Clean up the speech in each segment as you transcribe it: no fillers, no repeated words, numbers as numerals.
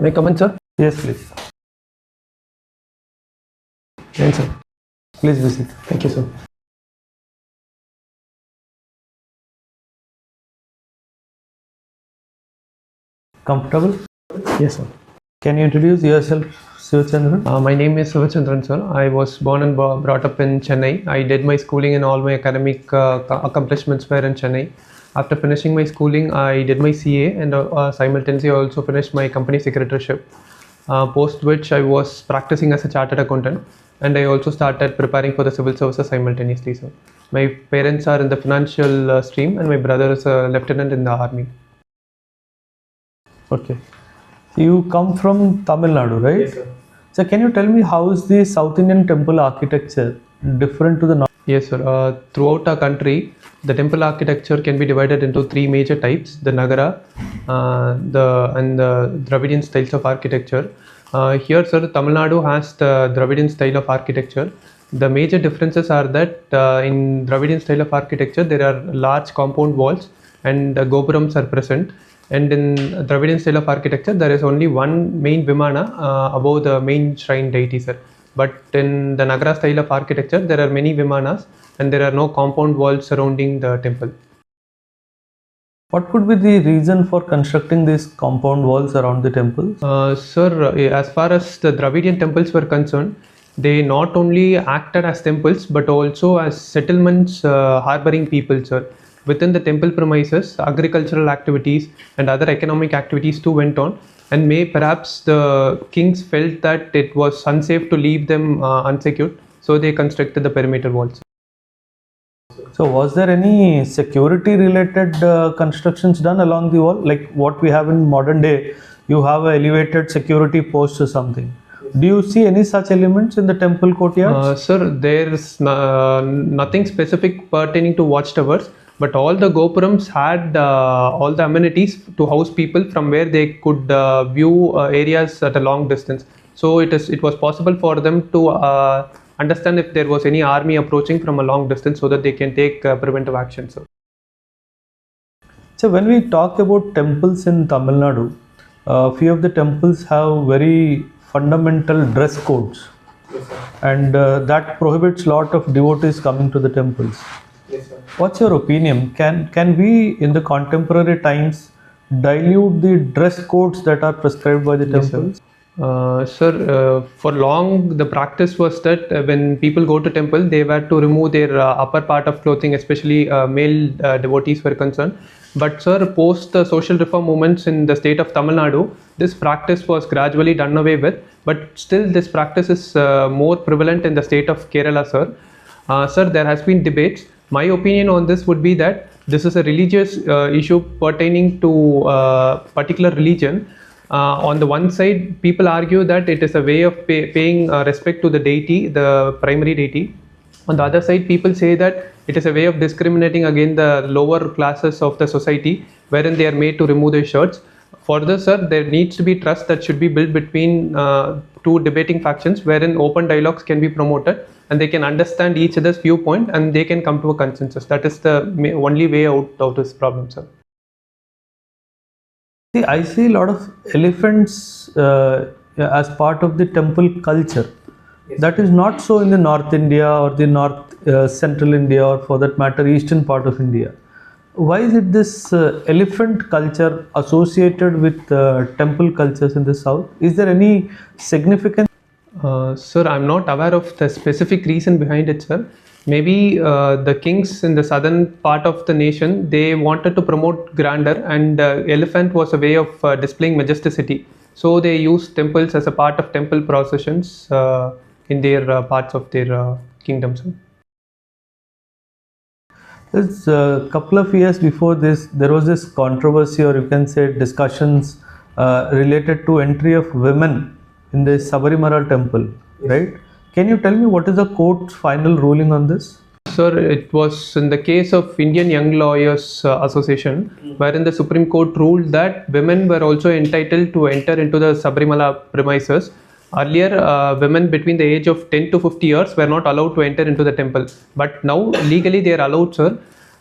May I come in, sir? Yes, please. Yes, sir. Please visit. Thank you, sir. Comfortable? Yes, sir. Can you introduce yourself, Shivachandran? My name is Shivachandran, sir. I was born and brought up in Chennai. I did my schooling and all my academic accomplishments were in Chennai. After finishing my schooling, I did my CA and simultaneously I also finished my company secretaryship. Post which I was practicing as a chartered accountant, and I also started preparing for the civil services simultaneously, sir. My parents are in the financial stream and my brother is a lieutenant in the army. Okay. So you come from Tamil Nadu, right? Yes, sir. So can you tell me how is the South Indian temple architecture different to the North? Yes, sir. Throughout our country, the temple architecture can be divided into three major types: the Nagara, the Dravidian styles of architecture. Here, sir, Tamil Nadu has the Dravidian style of architecture. The major differences are that in Dravidian style of architecture, there are large compound walls and gopurams are present. And in Dravidian style of architecture, there is only one main Vimana above the main shrine deity, sir. But in the Nagara style of architecture, there are many Vimanas and there are no compound walls surrounding the temple. What could be the reason for constructing these compound walls around the temples? Sir, as far as the Dravidian temples were concerned, they not only acted as temples but also as settlements harboring people, sir. Within the temple premises, agricultural activities and other economic activities too went on, and perhaps the kings felt that it was unsafe to leave them unsecured, so they constructed the perimeter walls. So was there any security related constructions done along the wall, like what we have in modern day? You have an elevated security post or something. Do you see any such elements in the temple courtyards? Sir, there's nothing specific pertaining to watchtowers, but all the gopurams had all the amenities to house people from where they could view areas at a long distance. So it was possible for them to understand if there was any army approaching from a long distance so that they can take preventive action, sir. So when we talk about temples in Tamil Nadu, few of the temples have very fundamental dress codes. Yes, sir. And that prohibits a lot of devotees coming to the temples. Yes, sir. What's your opinion? Can we in the contemporary times dilute the dress codes that are prescribed by the temples? Sir, for long the practice was that when people go to temple, they were to remove their upper part of clothing, especially male devotees were concerned. But sir, post the social reform movements in the state of Tamil Nadu, this practice was gradually done away with. But still, this practice is more prevalent in the state of Kerala, sir. Sir, there has been debates. My opinion on this would be that this is a religious issue pertaining to particular religion. On the one side, people argue that it is a way of paying respect to the deity, the primary deity. On the other side, people say that it is a way of discriminating against the lower classes of the society, wherein they are made to remove their shirts. Further, sir, there needs to be trust that should be built between two debating factions, wherein open dialogues can be promoted and they can understand each other's viewpoint and they can come to a consensus. That is the only way out of this problem, sir. See, I see a lot of elephants as part of the temple culture. Yes. That is not so in the North India or the North Central India, or for that matter Eastern part of India. Why is it this elephant culture associated with temple cultures in the South? Is there any significance? Sir, I'm not aware of the specific reason behind it, sir. Maybe the kings in the southern part of the nation, they wanted to promote grandeur, and elephant was a way of displaying majesticity. So they used temples as a part of temple processions in their parts of their kingdoms. It's a couple of years before this, there was this controversy, or you can say discussions related to entry of women in the Sabarimala temple, yes, right? Can you tell me what is the court's final ruling on this? Sir, it was in the case of Indian Young Lawyers Association, wherein the Supreme Court ruled that women were also entitled to enter into the Sabarimala premises. Earlier, women between the age of 10 to 50 years were not allowed to enter into the temple. But now, legally, they are allowed, sir.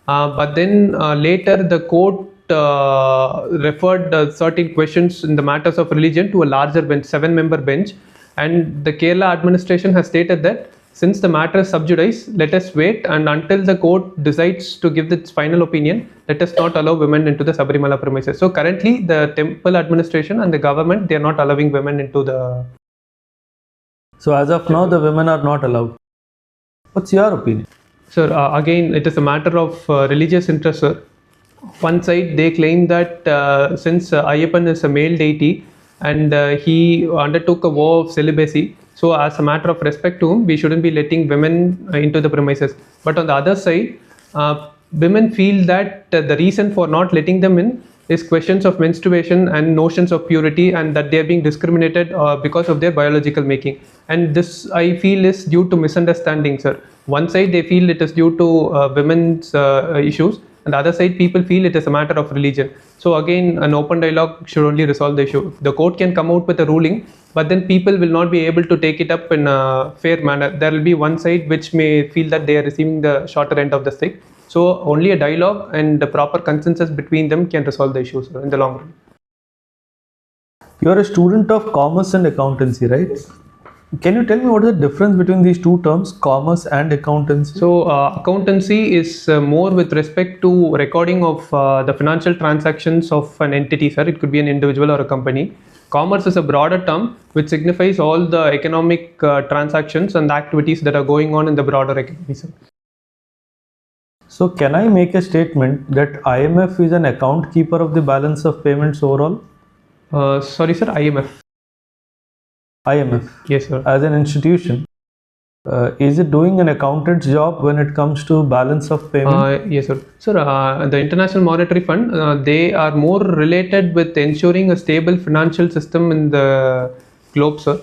But then later, the court referred certain questions in the matters of religion to a larger bench, 7-member bench, and the Kerala administration has stated that since the matter is sub judice, let us wait, and until the court decides to give its final opinion, let us not allow women into the Sabarimala premises. So currently, the temple administration and the government, they are not allowing women into the. So as of now, the women are not allowed. What's your opinion? Sir, again, it is a matter of religious interest, sir. One side, they claim that since Ayyappan is a male deity and he undertook a vow of celibacy, so as a matter of respect to him, we shouldn't be letting women into the premises. But on the other side, women feel that the reason for not letting them in is questions of menstruation and notions of purity, and that they are being discriminated because of their biological making. And this, I feel, is due to misunderstanding, sir. One side, they feel it is due to women's issues, and the other side, people feel it is a matter of religion. So again, an open dialogue should only resolve the issue. The court can come out with a ruling, but then people will not be able to take it up in a fair manner. There will be one side which may feel that they are receiving the shorter end of the stick. So only a dialogue and the proper consensus between them can resolve the issues in the long run. You are a student of commerce and accountancy, right? Can you tell me what is the difference between these two terms, commerce and accountancy? So accountancy is more with respect to recording of the financial transactions of an entity, sir. It could be an individual or a company. Commerce is a broader term which signifies all the economic transactions and the activities that are going on in the broader economy, sir. So can I make a statement that IMF is an account keeper of the balance of payments overall? Sorry, sir, IMF. IMF. Yes, sir. As an institution, is it doing an accountant's job when it comes to balance of payment? Yes, sir. Sir, the International Monetary Fund, they are more related with ensuring a stable financial system in the globe, sir.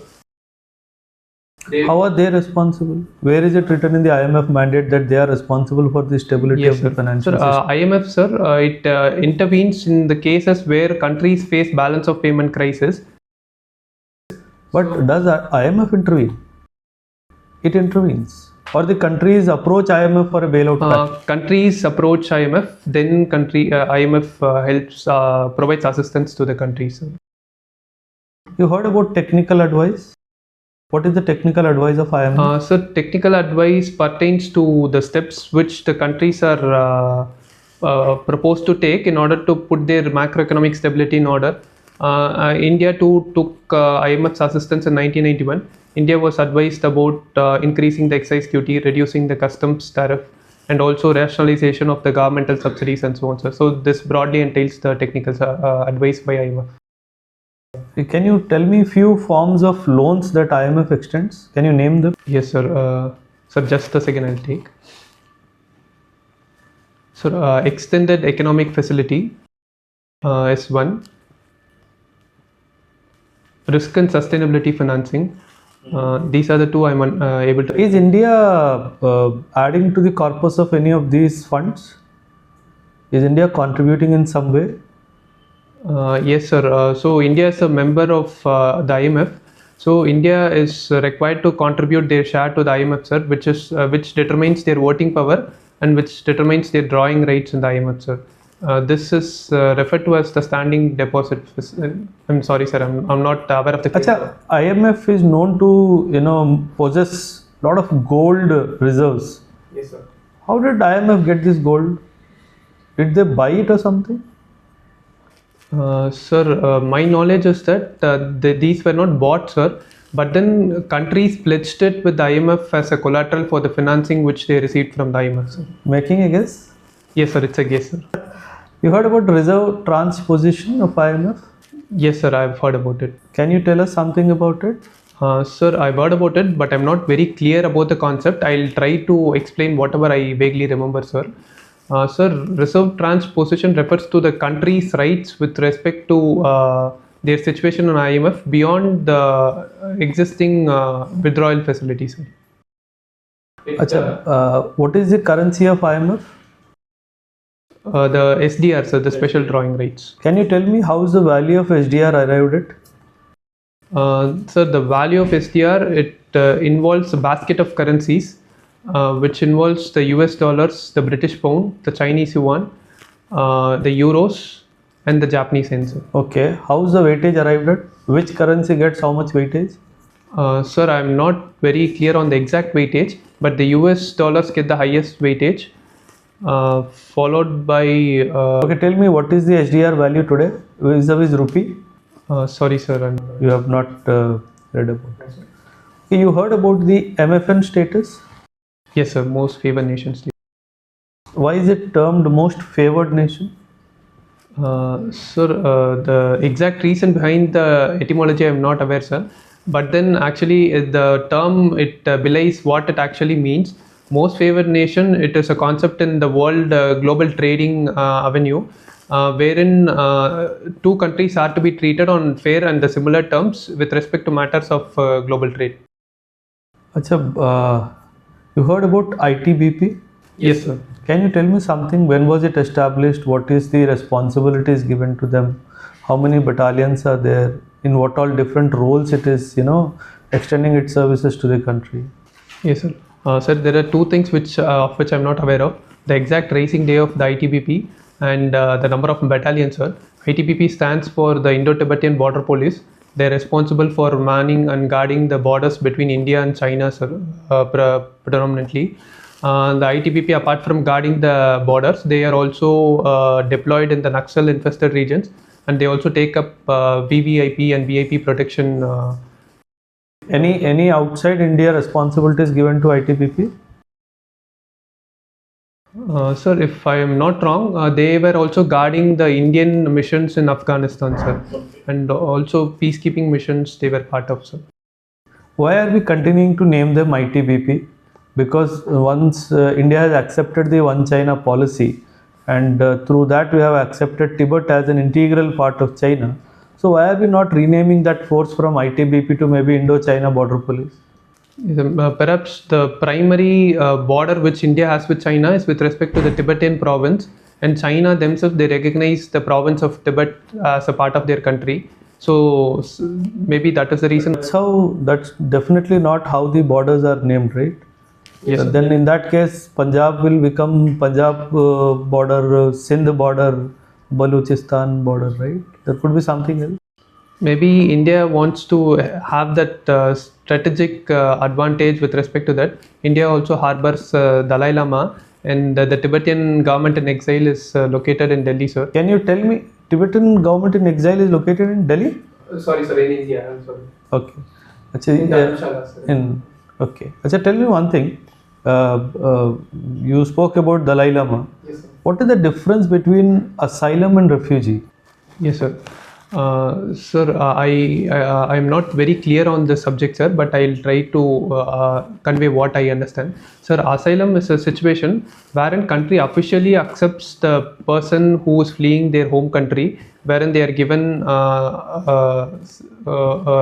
How are they responsible? Where is it written in the IMF mandate that they are responsible for the stability of the financial system? IMF, sir, it intervenes in the cases where countries face balance of payment crisis. But does IMF intervene? It intervenes. Or the countries approach IMF for a bailout package? Countries approach IMF, then IMF helps, provides assistance to the countries. Sir. You heard about technical advice? What is the technical advice of IMF? Sir, technical advice pertains to the steps which the countries are proposed to take in order to put their macroeconomic stability in order. India too took IMF's assistance in 1991. India was advised about increasing the excise duty, reducing the customs tariff, and also rationalization of the governmental subsidies and so on. So this broadly entails the technical advice by IMF. Can you tell me a few forms of loans that IMF extends? Can you name them? Yes, sir. Sir, just a second, I'll take. So, extended economic facility is one. Risk and sustainability financing. These are the two I'm able to. Is India adding to the corpus of any of these funds? Is India contributing in some way? Yes, sir. So India is a member of the IMF. So India is required to contribute their share to the IMF, sir, which determines their voting power and which determines their drawing rights in the IMF, sir. This is referred to as the standing deposit. I'm sorry, sir. I'm not aware of the. Achha, IMF is known to possess a lot of gold reserves. Yes, sir. How did IMF get this gold? Did they buy it or something? Sir, my knowledge is that these were not bought, sir, but then countries pledged it with the IMF as a collateral for the financing which they received from the IMF, sir. Making a guess? Yes, sir, it's a guess, sir. You heard about reserve transposition of IMF? Yes, sir, I've heard about it. Can you tell us something about it? Sir, I've heard about it, but I'm not very clear about the concept. I'll try to explain whatever I vaguely remember, sir. Sir, reserve transposition refers to the country's rights with respect to their situation on IMF beyond the existing withdrawal facilities. What is the currency of IMF? The SDR, sir, the special drawing rights. Can you tell me how is the value of SDR arrived at? Sir, the value of SDR, it involves a basket of currencies, which involves the US dollars, the British pound, the Chinese yuan, the euros, and the Japanese yen, sir. Okay. How's the weightage arrived at? Which currency gets how much weightage? Sir, I'm not very clear on the exact weightage, but the US dollars get the highest weightage, followed by. Okay, tell me what is the HDR value today vis-a-vis rupee? Sorry, sir. You have not read about it. Okay, you heard about the MFN status? Yes, sir. Most favored nations. Why is it termed most favored nation? Sir, the exact reason behind the etymology I'm not aware, sir. But then actually the term, it belies what it actually means. Most favored nation, it is a concept in the world global trading avenue, wherein two countries are to be treated on fair and the similar terms with respect to matters of global trade. Acha, you heard about ITBP? Yes, sir. Can you tell me something? When was it established? What is the responsibilities given to them? How many battalions are there? In what all different roles it is, extending its services to the country? Yes, sir. Sir, there are two things which of which I'm not aware of. The exact raising day of the ITBP and the number of battalions, sir. ITBP stands for the Indo-Tibetan Border Police. They're responsible for manning and guarding the borders between India and China, sir, predominantly. The ITBP, apart from guarding the borders, they are also deployed in the Naxal infested regions, and they also take up VVIP and VIP protection. Any outside India responsibilities given to ITBP? Sir, if I am not wrong, they were also guarding the Indian missions in Afghanistan, sir, and also peacekeeping missions they were part of, sir. Why are we continuing to name them ITBP? Because once India has accepted the One China policy, and through that we have accepted Tibet as an integral part of China. So why are we not renaming that force from ITBP to maybe Indo-China Border Police? Perhaps the primary border which India has with China is with respect to the Tibetan province, and China themselves, they recognize the province of Tibet as a part of their country. So maybe that is the reason. That's definitely not how the borders are named, right? Yes. Then in that case, Punjab will become Punjab border, Sindh border, Baluchistan border, right? There could be something else. Maybe India wants to have that strategic advantage with respect to that. India also harbors Dalai Lama, and the Tibetan government in exile is located in Delhi, sir. Can you tell me, Tibetan government in exile is located in Delhi? Sorry, sir, in India. I'm sorry. Okay. In Dharamshala, sir. Okay. Achha, tell me one thing. You spoke about Dalai Lama. Yes, sir. What is the difference between asylum and refugee? Yes, sir. Sir, I am not very clear on the subject, sir, but I'll try to convey what I understand. Sir, asylum is a situation wherein country officially accepts the person who is fleeing their home country, wherein they are given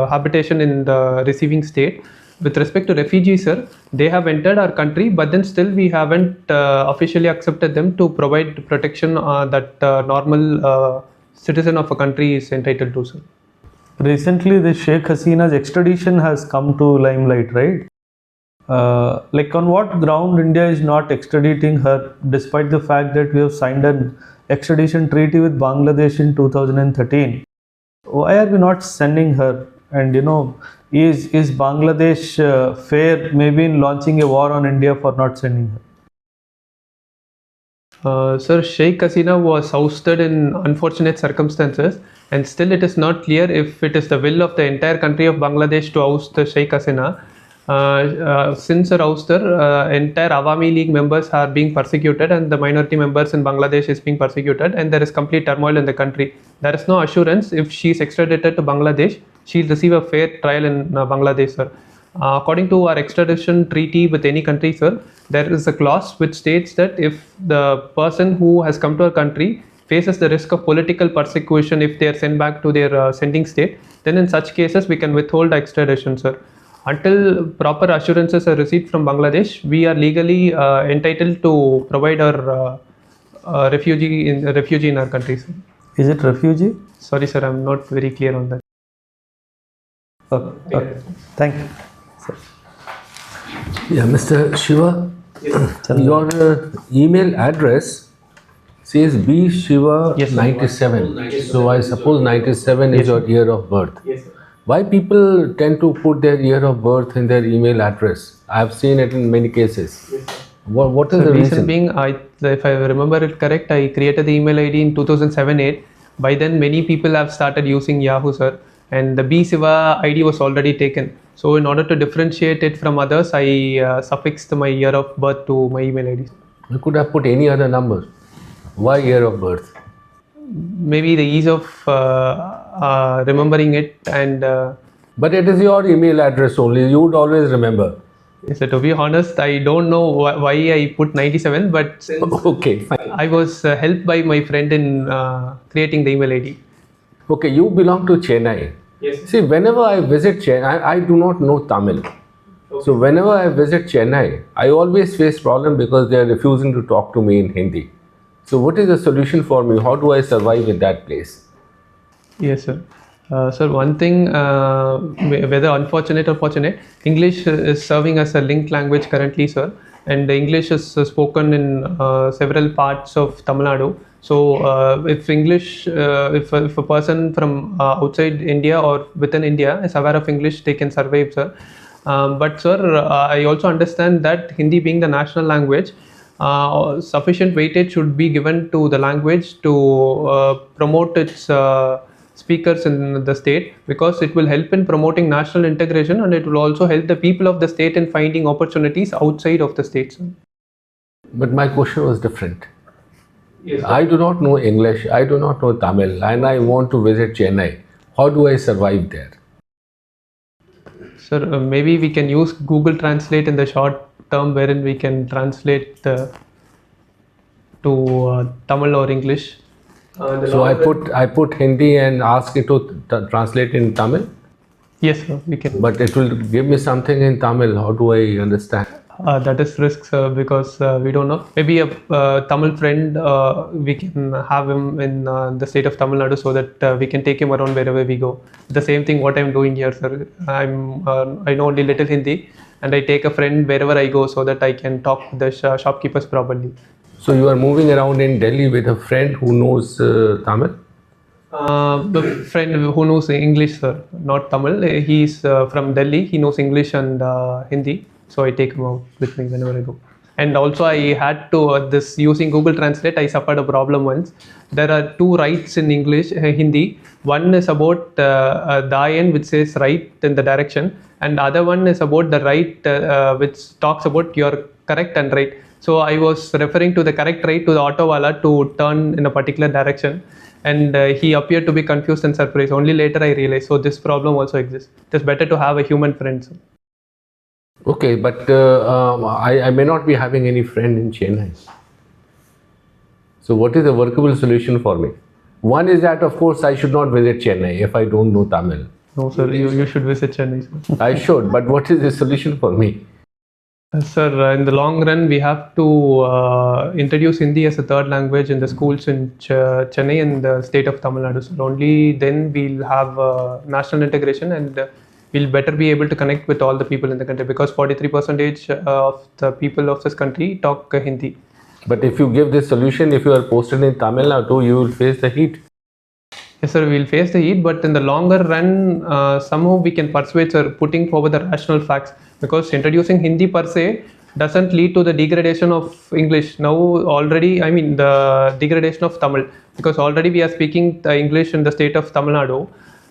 habitation in the receiving state. With respect to refugees, sir, they have entered our country, but then still we haven't officially accepted them to provide protection that normal citizen of a country is entitled to, sir. Recently, the Sheikh Hasina's extradition has come to limelight, right? Like on what ground India is not extraditing her, despite the fact that we have signed an extradition treaty with Bangladesh in 2013? Why are we not sending her? And is Bangladesh fair maybe in launching a war on India for not sending her? Sir, Sheikh Hasina was ousted in unfortunate circumstances, and still it is not clear if it is the will of the entire country of Bangladesh to oust Sheikh Hasina. Since her ouster, entire Awami League members are being persecuted, and the minority members in Bangladesh is being persecuted, and there is complete turmoil in the country. There is no assurance if she is extradited to Bangladesh, she will receive a fair trial in Bangladesh, sir. According to our extradition treaty with any country, sir, there is a clause which states that if the person who has come to our country faces the risk of political persecution if they are sent back to their sending state, then in such cases we can withhold extradition, sir. Until proper assurances are received from Bangladesh, we are legally entitled to provide our refugee in our country, sir. Is it refugee? Sorry, sir, I'm not very clear on that. Okay. Thank you. Sir. Yeah, Mr. Shiva, Yes, your email address Says B Shiva Yes, sir. 97. So I suppose 97 is your year of birth. Yes, sir. Why people tend to put their year of birth in their email address? I have seen it in many cases. Yes, sir. What is So the reason reason? being, if I remember it correct, I created the email ID in 2007-8. By then, many people have started using Yahoo, sir, and the B Siva ID was already taken. So in order to differentiate it from others, I suffixed my year of birth to my email ID. You could have put any other number. Why year of birth? Maybe the ease of remembering it, and But it is your email address only. You would always remember. so to be honest, I don't know why I put 97, but since Okay, fine. I was helped by my friend in creating the email ID. Okay, you belong to Chennai. Yes. See, whenever I visit Chennai, I do not know Tamil. So whenever I visit Chennai, I always face problem because they are refusing to talk to me in Hindi. So what is the solution for me? How do I survive in that place? Yes, sir. Sir, one thing, whether unfortunate or fortunate, English is serving as a linked language currently, sir. And the English is spoken in several parts of Tamil Nadu. So, if English, if a person from outside India or within India is aware of English, they can survive, sir. But, sir, I also understand that Hindi being the national language, sufficient weightage should be given to the language to promote its speakers in the state, because it will help in promoting national integration, and it will also help the people of the state in finding opportunities outside of the state. But my question was different. Yes, sir. I do not know English, I do not know Tamil, and I want to visit Chennai. How do I survive there? Sir, maybe we can use Google Translate in the short term, wherein we can translate to Tamil or English. So I put Hindi and ask it to translate in Tamil, Yes, sir, we can. but it will give me something in Tamil. How do I understand? That is risk, sir, because we don't know. Maybe a Tamil friend, we can have him in the state of Tamil Nadu, so that we can take him around wherever we go. The same thing what I'm doing here, sir. I know only little Hindi, and I take a friend wherever I go, so that I can talk to the shopkeepers properly. So you are moving around in Delhi with a friend who knows Tamil? The friend who knows English, sir, not Tamil. He's from Delhi. He knows English and Hindi, so I take him out with me whenever I go. And also, I had to this using Google Translate. I suffered a problem once. There are two rights in English, Hindi. One is about the which says right in the direction, and the other one is about the right, which talks about your correct and right. So I was referring to the correct right to the auto wala to turn in a particular direction, and he appeared to be confused and surprised. Only later I realized, so this problem also exists. It is better to have a human friend. Sir. Okay, but I may not be having any friend in Chennai. So what is the workable solution for me? One is that, of course, I should not visit Chennai if I don't know Tamil. No, sir, you should visit Chennai, sir. I should, but what is the solution for me? Sir, in the long run, we have to introduce Hindi as a third language in the schools in Chennai and the state of Tamil Nadu. So only then we'll have national integration, and we'll better be able to connect with all the people in the country, because 43% of the people of this country talk Hindi. But if you give this solution, if you are posted in Tamil Nadu, you will face the heat. Yes, sir, we'll face the heat, but in the longer run, somehow we can persuade, sir, putting forward the rational facts, because introducing Hindi per se doesn't lead to the degradation of English. Now already, I mean the degradation of Tamil, because already we are speaking the English in the state of Tamil Nadu.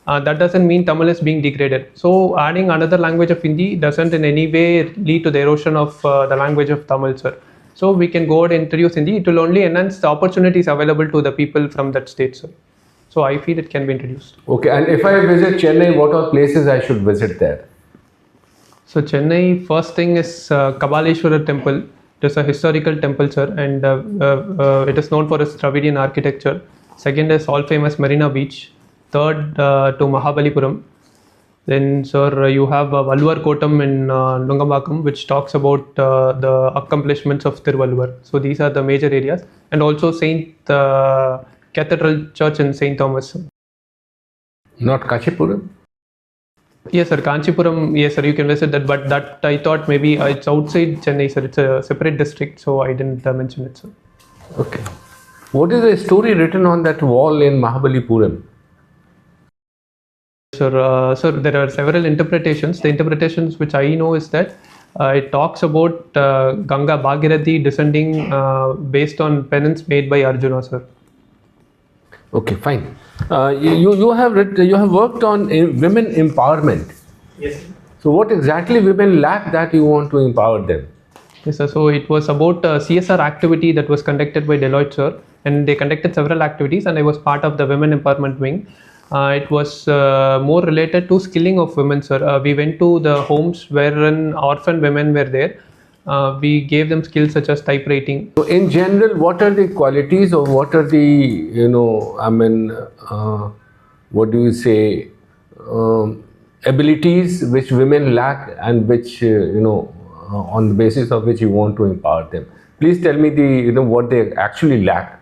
That doesn't mean Tamil is being degraded. So adding another language of Hindi doesn't in any way lead to the erosion of the language of Tamil, sir. So we can go and introduce Hindi. It will only enhance the opportunities available to the people from that state, sir. So I feel it can be introduced. Okay, and if I visit Chennai, what are places I should visit there? So Chennai, first thing is Kabaleshwara temple. It is a historical temple, sir, and it is known for its Dravidian architecture. Second is all famous Marina Beach. Third to Mahabalipuram. Then, sir, you have Valluvar Kotam in Nungambakam, which talks about the accomplishments of Thiruvalluvar. So these are the major areas, and also Saint Cathedral Church in Saint Thomas. Not Kachipuram? Yes, sir. Kanchipuram, yes, sir, you can visit that, but that I thought maybe it's outside Chennai, sir. It's a separate district, so I didn't mention it, sir. Okay. What is the story written on that wall in Mahabalipuram? Sir, there are several interpretations. The interpretations which I know is that it talks about Ganga Bhagirathi descending based on penance made by Arjuna, sir. Okay, fine. You have worked on women empowerment. Yes. So what exactly women lack that you want to empower them? Yes, sir. So it was about a CSR activity that was conducted by Deloitte, sir, and they conducted several activities, and I was part of the women empowerment wing. It was more related to skilling of women, sir. We went to the homes wherein orphan women were there. We gave them skills such as typewriting. So in general, what are the qualities or what are the, what do you say, abilities which women lack and which, on the basis of which you want to empower them? Please tell me what they actually lack.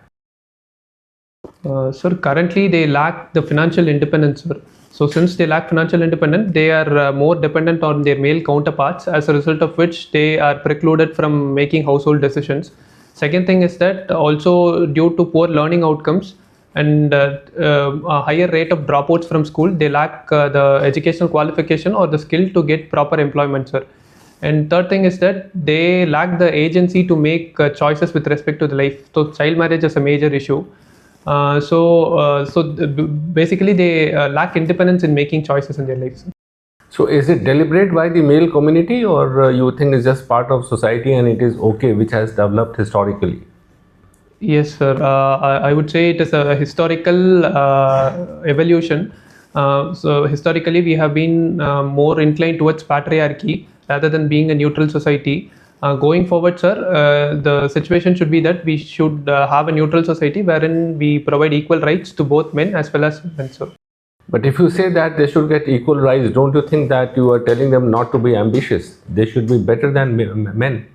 Sir, currently they lack the financial independence, sir. So since they lack financial independence, they are more dependent on their male counterparts, as a result of which they are precluded from making household decisions. Second thing is that also due to poor learning outcomes and a higher rate of dropouts from school, they lack the educational qualification or the skill to get proper employment, sir. And third thing is that they lack the agency to make choices with respect to the life. So child marriage is a major issue. Basically they lack independence in making choices in their lives. So is it deliberate by the male community, or you think it's just part of society and it is okay, which has developed historically? Yes, sir. I would say it is a historical evolution. So historically we have been more inclined towards patriarchy rather than being a neutral society. Going forward, sir, the situation should be that we should have a neutral society wherein we provide equal rights to both men as well as women, sir. But if you say that they should get equal rights, don't you think that you are telling them not to be ambitious? They should be better than men.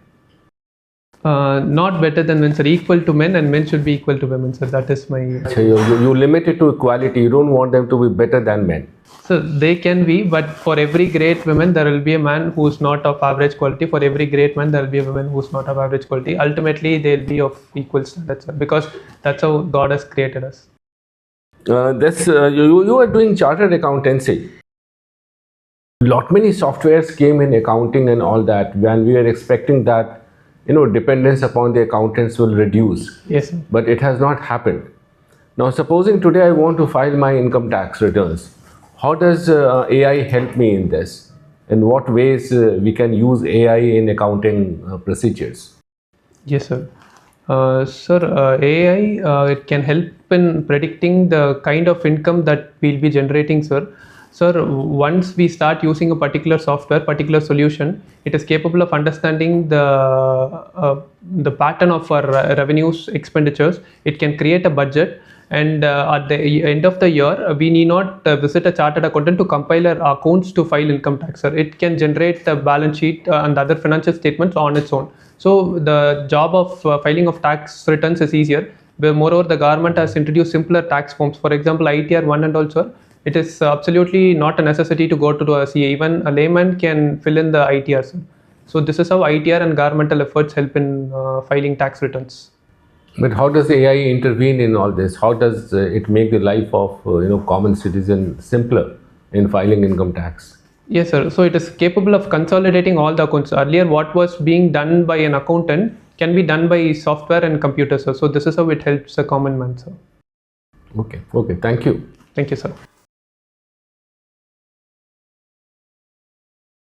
Not better than men, sir. Equal to men, and men should be equal to women, sir. That is my... So you limit it to equality. You don't want them to be better than men. So they can be, but for every great woman, there will be a man who is not of average quality. For every great man, there will be a woman who is not of average quality. Ultimately, they will be of equal standard, sir, because that's how God has created us. You are doing chartered accountancy. Lot many softwares came in accounting and all that, when we were expecting that dependence upon the accountants will reduce. Yes, sir. But it has not happened. Now, supposing today I want to file my income tax returns, how does AI help me in this? In what ways we can use AI in accounting procedures? Yes, sir. AI it can help in predicting the kind of income that we'll be generating, sir. Sir, once we start using a particular software, particular solution, it is capable of understanding the pattern of our revenues, expenditures. It can create a budget, and at the end of the year, we need not visit a chartered accountant to compile our accounts to file income tax, sir. It can generate the balance sheet and other financial statements on its own. So the job of filing of tax returns is easier. But moreover, the government has introduced simpler tax forms. For example, ITR 1 and also, it is absolutely not a necessity to go to a CA. Even a layman can fill in the ITRs. So this is how ITR and governmental efforts help in filing tax returns. But how does AI intervene in all this? How does it make the life of common citizen simpler in filing income tax? Yes, sir. So it is capable of consolidating all the accounts. Earlier, what was being done by an accountant can be done by software and computers, sir. So this is how it helps a common man, sir. Okay. Thank you. Thank you, sir.